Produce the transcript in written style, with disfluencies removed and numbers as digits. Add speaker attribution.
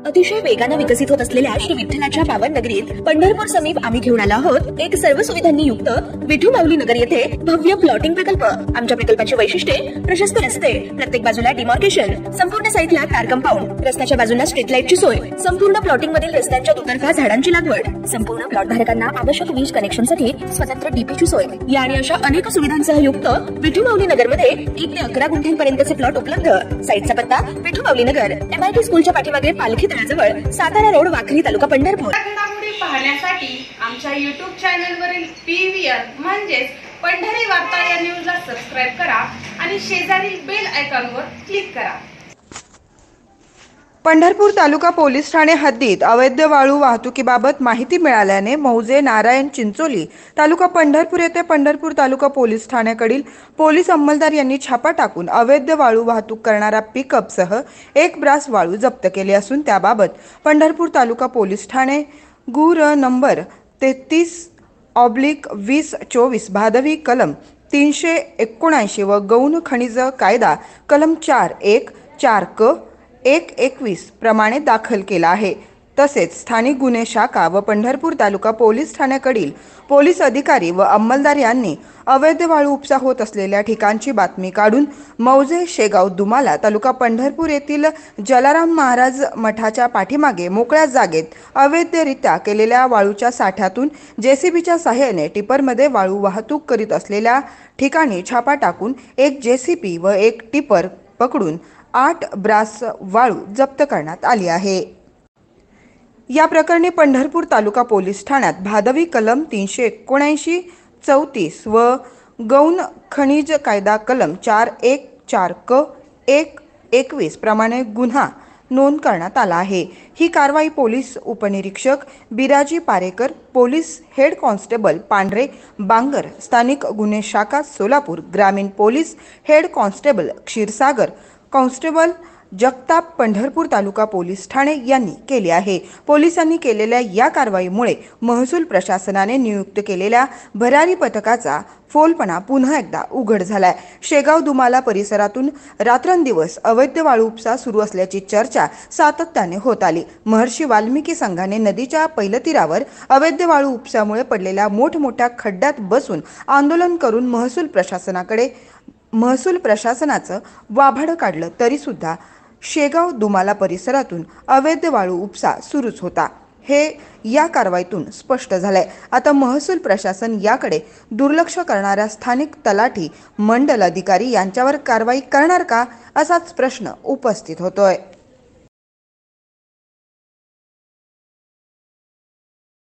Speaker 1: अतिशय वेगाने विकसित होत असलेल्या श्री विठ्ठलाच्या पावन नगरीत पंढरपूर समीप आम्ही घेऊन आलो आहोत एक सर्व सुविधांनी युक्त विठू माऊली नगर येथे भव्य प्लॉटिंग प्रकल्प। आमच्या प्रकल्पाची वैशिष्ट्ये प्रशस्त रस्ते, प्रत्येक बाजूला डिमार्केशन, संपूर्ण साईटला कार कंपाऊंड, रस्त्याच्या बाजूला स्ट्रीट लाईटची सोय, संपूर्ण प्लॉटिंग मधील रस्त्यांच्या दुतर्फा झाडांची लागवड, संपूर्ण प्लॉट धारकांना आवश्यक वीज कनेक्शनसाठी स्वतंत्र डीपीची सोय या आणि अशा अनेक सुविधांसह युक्त विठू माऊली नगर मध्ये 1 ते 11 गुंठ्यांपर्यंतचे प्लॉट उपलब्ध। साईटचा पत्ता विठू माऊली नगर, MIT स्कूलच्या पाठीमागे पालखी तळाजवळ, सातारा रोड, वाखरी, तालुका पंढरपूर।
Speaker 2: घडामोडी पाहण्यासाठी आमच्या YouTube चॅनलवरील PVR म्हणजेच पंढरी वार्ता या न्यूजला सबस्क्राइब करा आणि शेजारील बेल आयकॉनवर क्लिक करा।
Speaker 3: पंढरपूर तालुका पोलीस ठाणे हद्दीत अवैध वाळू वाहतुकीबाबत माहिती मिळाल्याने मौजे नारायण चिंचोली तालुका पंढरपूर येथे पंढरपूर तालुका पोलीस ठाण्याकडील पोलीस अंमलदार यांनी छापा टाकून अवैध वाळू वाहतूक करणारा पिकअपसह 1 ब्रास वाळू जप्त केले असून त्याबाबत पंढरपूर तालुका पोलीस ठाणे गुर नंबर 33/2024 भादवी कलम 379 व गौण खनिज कायदा कलम 4(1)(4) क 121 प्रमाणे दाखल केला आहे। तसेच स्थानिक गुन्हे शाखा व पंढरपूर तालुका पोलीस ठाण्याकडील पोलीस अधिकारी व अंमलदार यांनी अवैध वाळू उपसा होत असलेल्या ठिकाणची बातमी काढून मौजे, शेगाव, दुमाला तालुका पंढरपूर येथील जलाराम महाराज मठाच्या पाठीमागे मोकळ्या जागेत अवैधरित्या केलेल्या वाळूच्या साठ्यातून JCBच्या सहाय्याने टिपरमध्ये वाळू वाहतूक करीत असलेल्या ठिकाणी छापा टाकून 1 JCB व 1 टिपर पकडून 8 ब्रास वाळू जप्त करण्यात आली आहे। या प्रकरणी पंढरपूर तालुका पोलीस ठाण्यात भादवी कलम 379(34) व गौण खनिज कायदा कलम 4(1)(4) क 121 प्रमाणे गुन्हा नोंद करण्यात आला आहे। ही कारवाई पोलीस उपनिरीक्षक Biraji Parekar, police head constable Pandhare Bangar, स्थानिक गुन्हे शाखा सोलापूर, ग्रामीण police head constable Kshirsagar, constable Jagtap, Pandharpur taluka police ठाणे यांनी केली आहे। पोलिसांनी केलेल्या या कारवाईमुळे महसूल प्रशासनाने नियुक्त केलेल्या भरारी पथकाचा फोलपणा पुन्हा एकदा उघड झालाय। शेगाव, दुमाला परिसरातून रात्रंदिवस अवैध वाळू उपसा सुरू असल्याची चर्चा सातत्याने होत आली। महर्षी वाल्मिकी संघाने नदीच्या पैलतीरावर अवैध वाळू उपसामुळे पडलेल्या मोठमोठ्या खड्ड्यात बसून आंदोलन करून महसूल प्रशासनाचं वाभाड काढलं तरी सुद्धा शेगाव, दुमाला परिसरातून अवैध वाळू उपसा सुरूच होता। हे या कारवाईतून स्पष्ट झालंय। आता महसूल प्रशासन याकडे दुर्लक्ष करणाऱ्या स्थानिक तलाठी, मंडल अधिकारी यांच्यावर कारवाई करणार का, असाच प्रश्न उपस्थित होतोय।